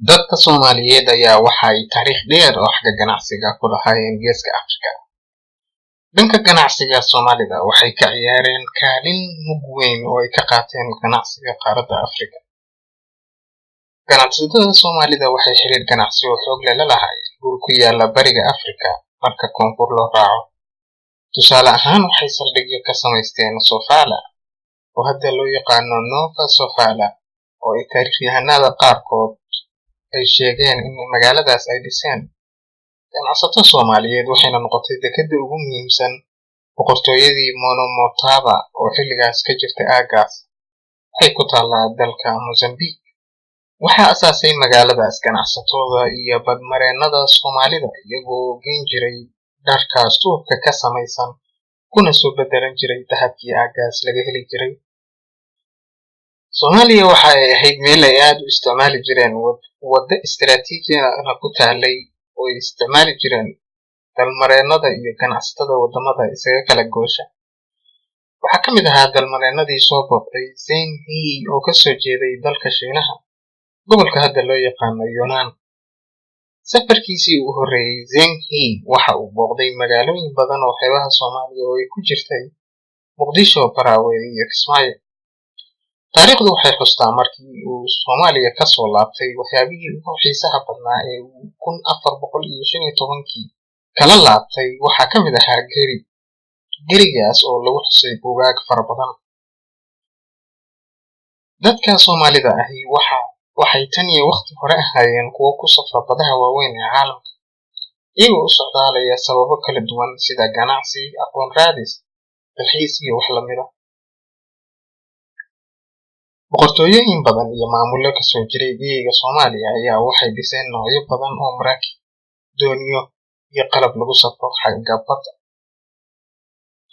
Dadka Soomaaliyeed ayaa waxa ay taariikh dheer oo xagga ganacsiga ku lahaayeen Geeska Afrika. Dhanka ganacsiga, Soomaalida waxay ka ciyaareen kaalin mug weyn oo ay ka qaateen ganacsiga qaaradda Afrika. Ganacsatada Soomaalida waxay xiriir ganacsi oo xoog leh la lahaayeen dhul ku yaala Bariga Afrika marka koonfur loo raaco. Tusaale ahaan, waxay saldhigyo ka samaysteen Sofala, oo hadda loo yaqaano Nova Sofala, oo ay taariikhyahanada qaarkood ay sheegeen in magaaladaas ay dhiseen ganacsato Soomaaliyeed, waxayna noqotay dekedda ugu muhiimsan boqortooyadii Monomotapa oo xilligaas ka jirtay aaggaas. Waxay ku taallaa dalka Mozambique. Waxaa asaasay magaaladaas ganacsatooda iyo badmareennada Soomaalida, iyagoo geyn jiray dharka suufka ka samaysan kuna soo bedelan jiray dahabkii aaggaas laga heli jiray. Soomaaliya waxa ay ahayd meel ay aad u isticmaali jireen waddo istiraatiiji ah ku taallay oo ay isticmaali jireen dalmareennada iyo ganacsatada waddamada isaga kala goosha. Waxaa ka mid ahaa dalmareennadii soo booqday Zheng He oo ka soo jeeday dalka Shiinaha, gobolka hadda loo yaqaano Yunnan. Safarkiisii ugu horreeyay, Zheng He waxa uu booqday magaalooyin badan oo xeebaha Soomaaliya oo ay ku jirtay Muqdisho, Baraawe iyo Kismaayo. Taariikhdu waxay xustaa markii uu Soomaaliya ka soo laabtay waxyaabihii ugu xiisaha badnaa ee uu 1415kii kala laabtay waxaa ka mid ahaa gerigaas oo lagu xusay buugaag fara badan. Dadka Soomaalida ahi waxay tan iyo waqti hore ahaayeen kuwo ku safra badaha waaweyn ee caalamka, iyagoo u socdaalaya sababo kala duwan sida ganacsi, aqoon raadis, dalxiis iyo wax lamid ah. Boqortooyooyin badan iyo maamullo ka soo jiray biyayga Soomaaliya ayaa waxay dhiseen noocyo badan oo maraakiib, doonyo iyo qalab lagu safro xagga badda.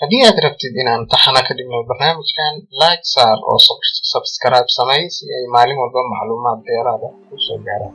Haddii aad rabtid inaan taxane ka dhigno barnaamijkan, like saar oo subscribe samey si ay maalin walba macluumaad dheeraad ah u soo gaaraan.